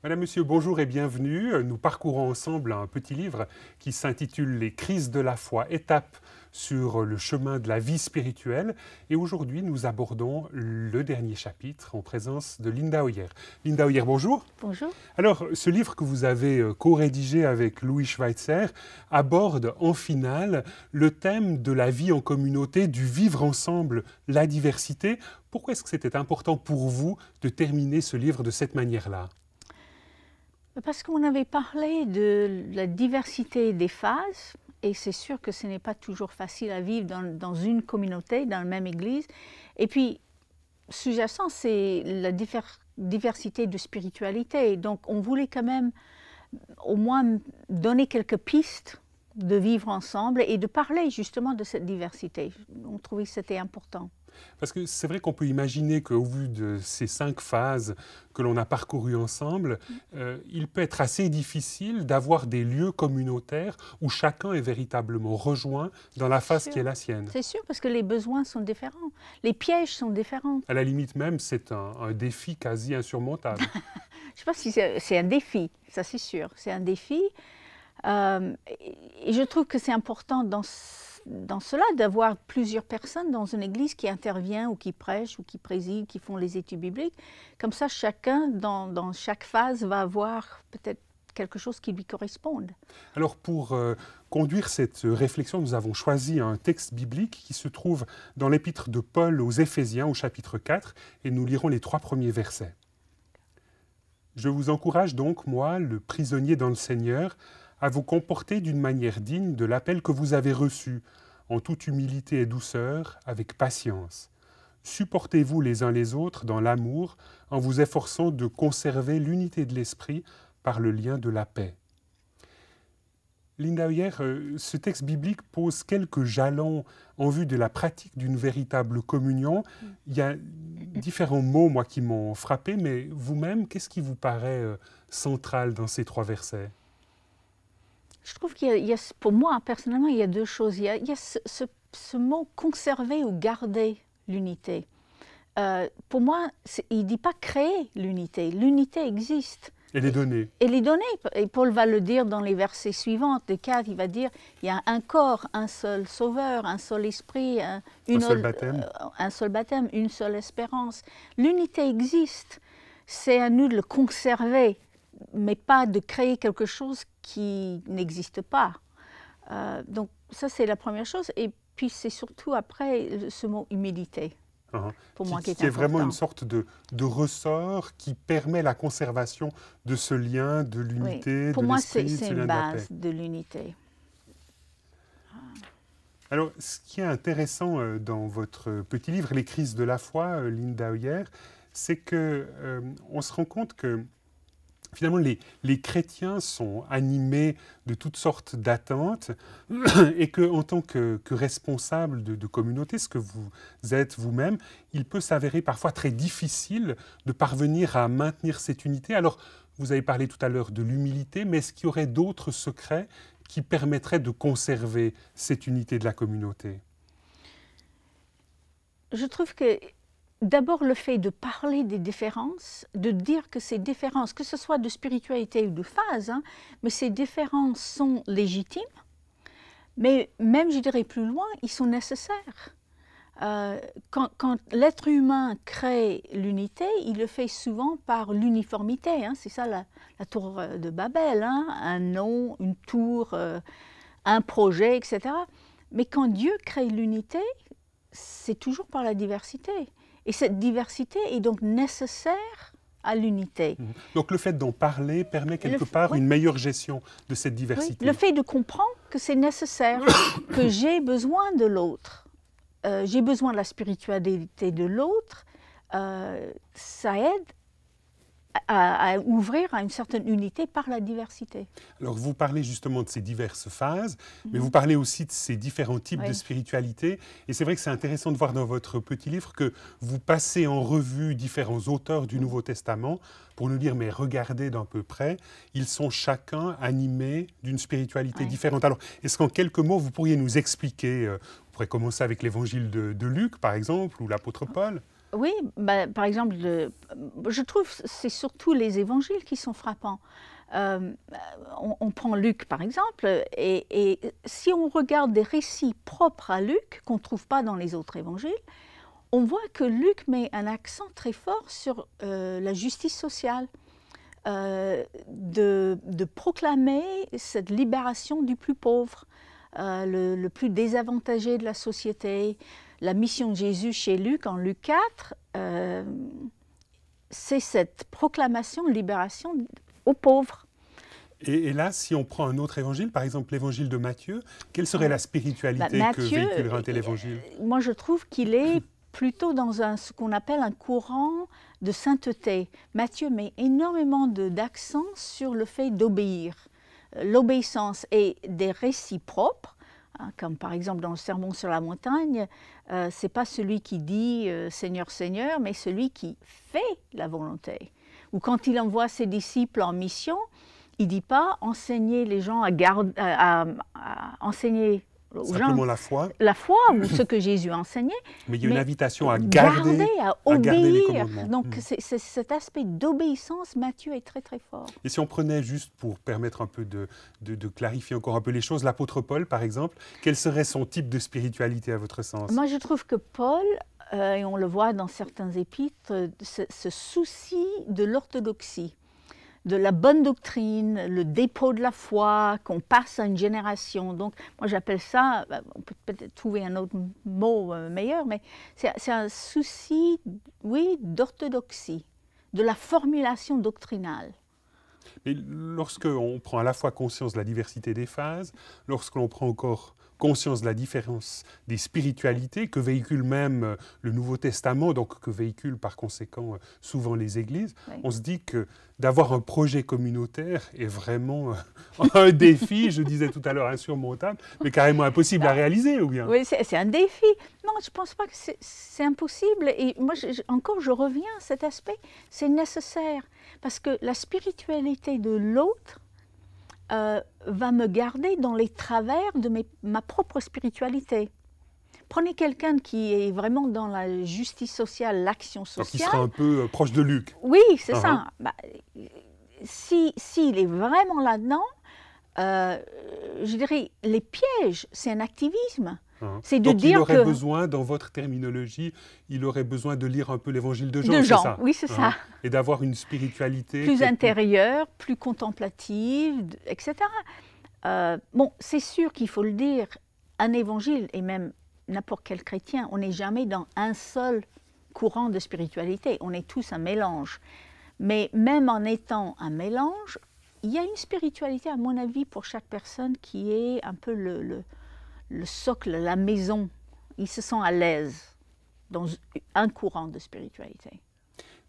Madame, Monsieur, bonjour et bienvenue. Nous parcourons ensemble un petit livre qui s'intitule Les crises de la foi, étapes sur le chemin de la vie spirituelle. Et aujourd'hui, nous abordons le dernier chapitre en présence de Linda Hoyer. Linda Hoyer, bonjour. Bonjour. Alors, ce livre que vous avez co-rédigé avec Louis Schweitzer aborde en finale le thème de la vie en communauté, du vivre ensemble, la diversité. Pourquoi est-ce que c'était important pour vous de terminer ce livre de cette manière-là ? Parce qu'on avait parlé de la diversité des phases, et c'est sûr que ce n'est pas toujours facile à vivre dans une communauté, dans la même église. Et puis, sous-jacent, c'est la diversité de spiritualité. Donc, on voulait quand même au moins donner quelques pistes de vivre ensemble et de parler justement de cette diversité. On trouvait que c'était important. Parce que c'est vrai qu'on peut imaginer qu'au vu de ces 5 phases que l'on a parcourues ensemble, il peut être assez difficile d'avoir des lieux communautaires où chacun est véritablement rejoint dans la phase qui est la sienne. C'est sûr, parce que les besoins sont différents, les pièges sont différents. À la limite même, c'est un défi quasi insurmontable. Je ne sais pas si c'est un défi, ça c'est sûr, c'est un défi. Et je trouve que c'est important dans cela d'avoir plusieurs personnes dans une église qui intervient ou qui prêchent ou qui président, qui font les études bibliques. Comme ça, chacun, dans chaque phase, va avoir peut-être quelque chose qui lui corresponde. Alors pour conduire cette réflexion, nous avons choisi un texte biblique qui se trouve dans l'épître de Paul aux Éphésiens au chapitre 4 et nous lirons les 3 premiers versets. Je vous encourage donc, moi, le prisonnier dans le Seigneur, à vous comporter d'une manière digne de l'appel que vous avez reçu, en toute humilité et douceur, avec patience. Supportez-vous les uns les autres dans l'amour, en vous efforçant de conserver l'unité de l'esprit par le lien de la paix. Linda Hoyer, ce texte biblique pose quelques jalons en vue de la pratique d'une véritable communion. Il y a différents mots, moi, qui m'ont frappé, mais vous-même, qu'est-ce qui vous paraît central dans ces 3 versets ? Je trouve qu'il y a, pour moi, personnellement, il y a 2 choses. Il y a ce mot « conserver » ou « garder l'unité ». Pour moi, il ne dit pas « créer l'unité ». L'unité existe. Elle est donnée. Elle est donnée. Et Paul va le dire dans les versets suivants. De 4, il va dire il y a un corps, un seul sauveur, un seul esprit, un seul baptême, une seule espérance. L'unité existe. C'est à nous de le conserver, mais pas de créer quelque chose qui n'existe pas. Donc ça, c'est la première chose. Et puis, c'est surtout après ce mot « humilité ». Pour moi, qui est vraiment une sorte de ressort qui permet la conservation de ce lien, de l'unité, pour de moi, l'esprit, c'est une base de l'unité. Alors, ce qui est intéressant dans votre petit livre, Les crises de la foi, Linda Hoyer, c'est qu'on se rend compte que finalement, les chrétiens sont animés de toutes sortes d'attentes et qu'en tant que responsable de communauté, ce que vous êtes vous-même, il peut s'avérer parfois très difficile de parvenir à maintenir cette unité. Alors, vous avez parlé tout à l'heure de l'humilité, mais est-ce qu'il y aurait d'autres secrets qui permettraient de conserver cette unité de la communauté ? Je trouve que d'abord, le fait de parler des différences, de dire que ces différences, que ce soit de spiritualité ou de phase, mais ces différences sont légitimes, mais même, je dirais plus loin, ils sont nécessaires. Quand l'être humain crée l'unité, il le fait souvent par l'uniformité. C'est ça la tour de Babel, un nom, une tour, un projet, etc. Mais quand Dieu crée l'unité, c'est toujours par la diversité. Et cette diversité est donc nécessaire à l'unité. Donc le fait d'en parler permet quelque part une meilleure gestion de cette diversité. Oui, le fait de comprendre que c'est nécessaire, que j'ai besoin de l'autre, j'ai besoin de la spiritualité de l'autre, ça aide à ouvrir à une certaine unité par la diversité. Alors vous parlez justement de ces diverses phases, mais vous parlez aussi de ces différents types de spiritualité. Et c'est vrai que c'est intéressant de voir dans votre petit livre que vous passez en revue différents auteurs du Nouveau Testament pour nous dire, mais regardez d'un peu près, ils sont chacun animés d'une spiritualité différente. Alors, est-ce qu'en quelques mots, vous pourriez nous expliquer, on pourrait commencer avec l'évangile de Luc, par exemple, ou l'apôtre Paul ? Oui, bah, par exemple, je trouve que c'est surtout les évangiles qui sont frappants. Euh, on prend Luc, par exemple, et si on regarde des récits propres à Luc, qu'on ne trouve pas dans les autres évangiles, on voit que Luc met un accent très fort sur la justice sociale, de proclamer cette libération du plus pauvre, le plus désavantagé de la société. La mission de Jésus chez Luc, en Luc 4, c'est cette proclamation de libération aux pauvres. Et là, si on prend un autre évangile, par exemple l'évangile de Matthieu, quelle serait la spiritualité que véhiculerait un tel évangile? Moi, je trouve qu'il est plutôt dans ce qu'on appelle un courant de sainteté. Matthieu met énormément d'accent sur le fait d'obéir, l'obéissance et des récits propres, hein, comme par exemple dans le Sermon sur la montagne, c'est pas celui qui dit Seigneur, Seigneur, mais celui qui fait la volonté. Ou quand il envoie ses disciples en mission, il ne dit pas enseigner les gens à enseigner aux simplement gens la foi ou ce que Jésus enseignait. Mais il y a une invitation à garder, à obéir. Garder les commandements. Donc c'est cet aspect d'obéissance, Matthieu est très très fort. Et si on prenait juste pour permettre un peu de clarifier encore un peu les choses, l'apôtre Paul par exemple, quel serait son type de spiritualité à votre sens? Moi je trouve que Paul, et on le voit dans certains épîtres, ce souci de l'orthodoxie, de la bonne doctrine, le dépôt de la foi, qu'on passe à une génération. Donc, moi, j'appelle ça, on peut peut-être trouver un autre mot meilleur, mais c'est un souci, oui, d'orthodoxie, de la formulation doctrinale. Mais lorsqu'on prend à la fois conscience de la diversité des phases, lorsqu'on prend encore conscience de la différence des spiritualités que véhicule même le Nouveau Testament, donc que véhiculent par conséquent souvent les églises, oui. On se dit que d'avoir un projet communautaire est vraiment un défi, je disais tout à l'heure insurmontable, mais carrément impossible à réaliser, ou bien? Oui, c'est un défi. Non, je ne pense pas que c'est impossible. Et moi, je reviens à cet aspect, c'est nécessaire. Parce que la spiritualité de l'autre va me garder dans les travers de ma propre spiritualité. Prenez quelqu'un qui est vraiment dans la justice sociale, l'action sociale. Donc, qui sera un peu proche de Luc. Oui, c'est ça. Bah, s'il est vraiment là-dedans, je dirais, les pièges, c'est un activisme. C'est de donc dire il aurait besoin, dans votre terminologie, il aurait besoin de lire un peu l'évangile de Jean, c'est ça? Oui, c'est ça. Et d'avoir une spiritualité plus intérieure, plus contemplative, etc. Bon, c'est sûr qu'il faut le dire, un évangile, et même n'importe quel chrétien, on n'est jamais dans un seul courant de spiritualité, on est tous un mélange. Mais même en étant un mélange, il y a une spiritualité, à mon avis, pour chaque personne qui est un peu le socle, la maison. Ils se sentent à l'aise dans un courant de spiritualité.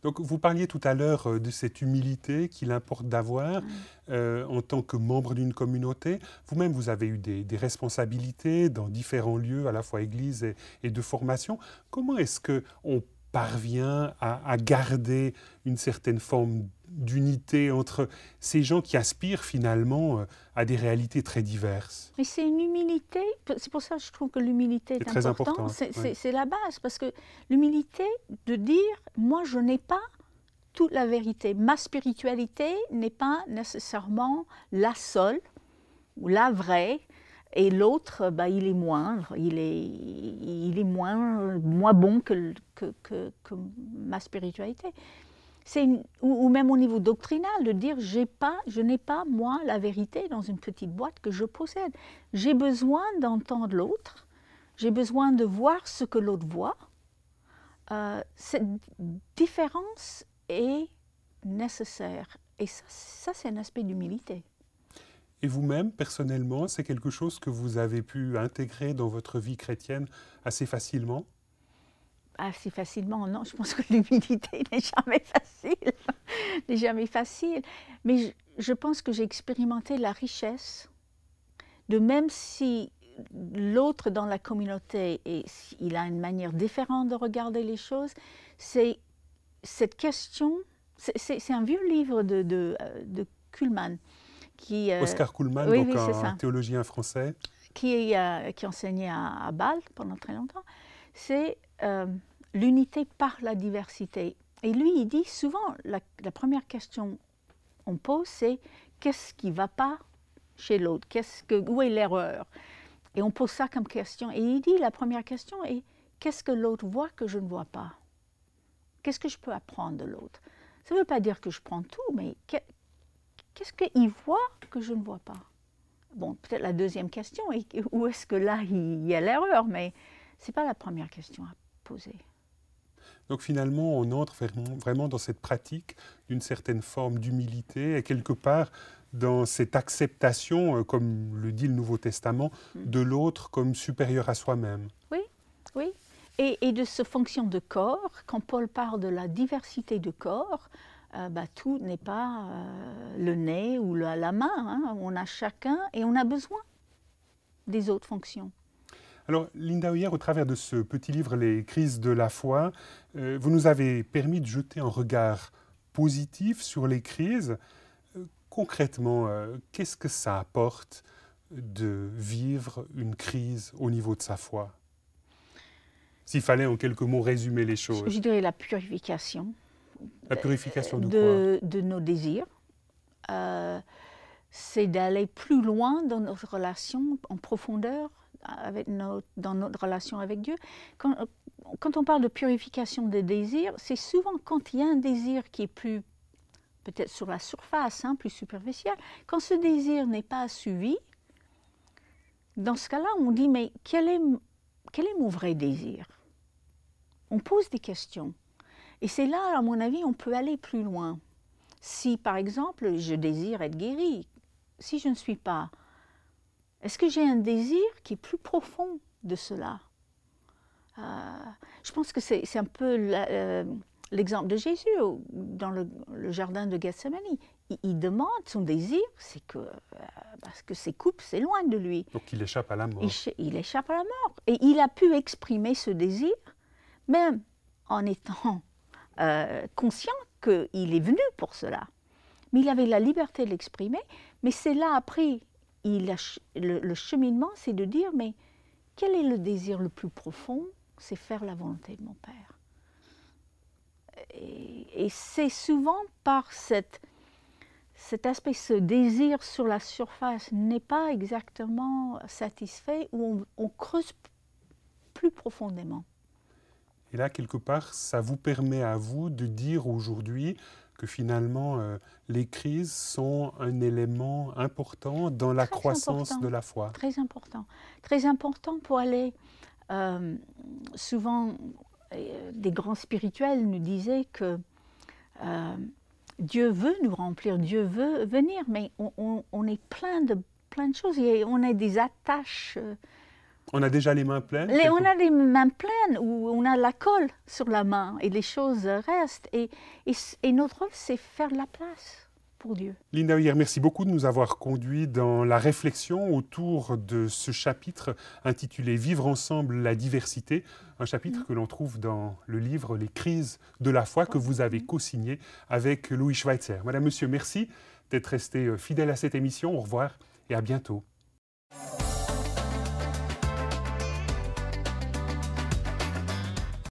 Donc, vous parliez tout à l'heure de cette humilité qu'il importe d'avoir en tant que membre d'une communauté. Vous-même, vous avez eu des responsabilités dans différents lieux, à la fois église et de formation. Comment est-ce qu'on parvient à garder une certaine forme d'unité entre ces gens qui aspirent finalement à des réalités très diverses? Mais c'est une humilité, c'est pour ça que je trouve que l'humilité est très importante. C'est la base, parce que l'humilité de dire, moi je n'ai pas toute la vérité, ma spiritualité n'est pas nécessairement la seule ou la vraie, et l'autre, bah, il est moindre, il est moins bon que ma spiritualité. Ou même au niveau doctrinal, de dire je n'ai pas, moi, la vérité dans une petite boîte que je possède. J'ai besoin d'entendre l'autre, j'ai besoin de voir ce que l'autre voit. Cette différence est nécessaire. Et ça c'est un aspect d'humilité. Et vous-même, personnellement, c'est quelque chose que vous avez pu intégrer dans votre vie chrétienne assez facilement? Assez facilement, non. Je pense que l'humilité n'est jamais facile. N'est jamais facile. Mais je pense que j'ai expérimenté la richesse de même si l'autre dans la communauté, il a une manière différente de regarder les choses, c'est cette question, c'est un vieux livre de Kuhlmann. Oscar Kuhlmann, oui, donc oui, un théologien français. Qui enseignait à Bâle pendant très longtemps. C'est l'unité par la diversité. Et lui, il dit souvent, la première question qu'on pose, c'est qu'est-ce qui ne va pas chez l'autre? Où est l'erreur? Et on pose ça comme question. Et il dit, la première question est, qu'est-ce que l'autre voit que je ne vois pas? Qu'est-ce que je peux apprendre de l'autre? Ça ne veut pas dire que je prends tout, mais qu'est-ce qu'il voit que je ne vois pas? Bon, peut-être la deuxième question, où est-ce que là, il y a l'erreur? Mais ce n'est pas la première question à poser. Donc finalement, on entre vraiment dans cette pratique d'une certaine forme d'humilité et quelque part dans cette acceptation, comme le dit le Nouveau Testament, de l'autre comme supérieur à soi-même. Oui, oui. Et de ce fonction de corps, quand Paul parle de la diversité de corps, tout n'est pas le nez ou la main. Hein. On a chacun et on a besoin des autres fonctions. Alors, Linda Hoyer, au travers de ce petit livre, Les crises de la foi, vous nous avez permis de jeter un regard positif sur les crises. Concrètement, qu'est-ce que ça apporte de vivre une crise au niveau de sa foi? S'il fallait en quelques mots résumer les choses. Je dirais la purification. La purification de quoi? De nos désirs. C'est d'aller plus loin dans notre relation en profondeur dans notre relation avec Dieu. Quand on parle de purification des désirs, c'est souvent quand il y a un désir qui est plus, peut-être sur la surface, plus superficiel, quand ce désir n'est pas suivi, dans ce cas-là, on dit, mais quel est mon vrai désir? On pose des questions. Et c'est là, à mon avis, on peut aller plus loin. Si, par exemple, je désire être guéri, si je ne suis pas, est-ce que j'ai un désir qui est plus profond de cela? Je pense que c'est un peu l'exemple de Jésus dans le jardin de Gethsémani. Il demande son désir, c'est que parce que ses coupes, c'est loin de lui. Donc il échappe à la mort. Il échappe à la mort. Et il a pu exprimer ce désir, même en étant conscient qu'il est venu pour cela. Mais il avait la liberté de l'exprimer. Mais c'est là, après, le cheminement, c'est de dire, mais quel est le désir le plus profond? C'est faire la volonté de mon Père. Et c'est souvent par cet aspect, ce désir sur la surface n'est pas exactement satisfait, où on creuse plus profondément. Et là, quelque part, ça vous permet à vous de dire aujourd'hui que finalement, les crises sont un élément important dans la croissance de la foi. Très important. Très important pour aller... souvent, des grands spirituels nous disaient que Dieu veut nous remplir, Dieu veut venir, mais on est plein de choses, et on a des attaches... On a déjà les mains pleines? On a les mains pleines, ou on a la colle sur la main, et les choses restent. Et notre rôle, c'est faire de la place pour Dieu. Linda Hoyer, merci beaucoup de nous avoir conduits dans la réflexion autour de ce chapitre intitulé « Vivre ensemble la diversité », un chapitre que l'on trouve dans le livre « Les crises de la foi » que vous avez co-signé avec Louis Schweitzer. Madame, Monsieur, merci d'être resté fidèle à cette émission. Au revoir et à bientôt.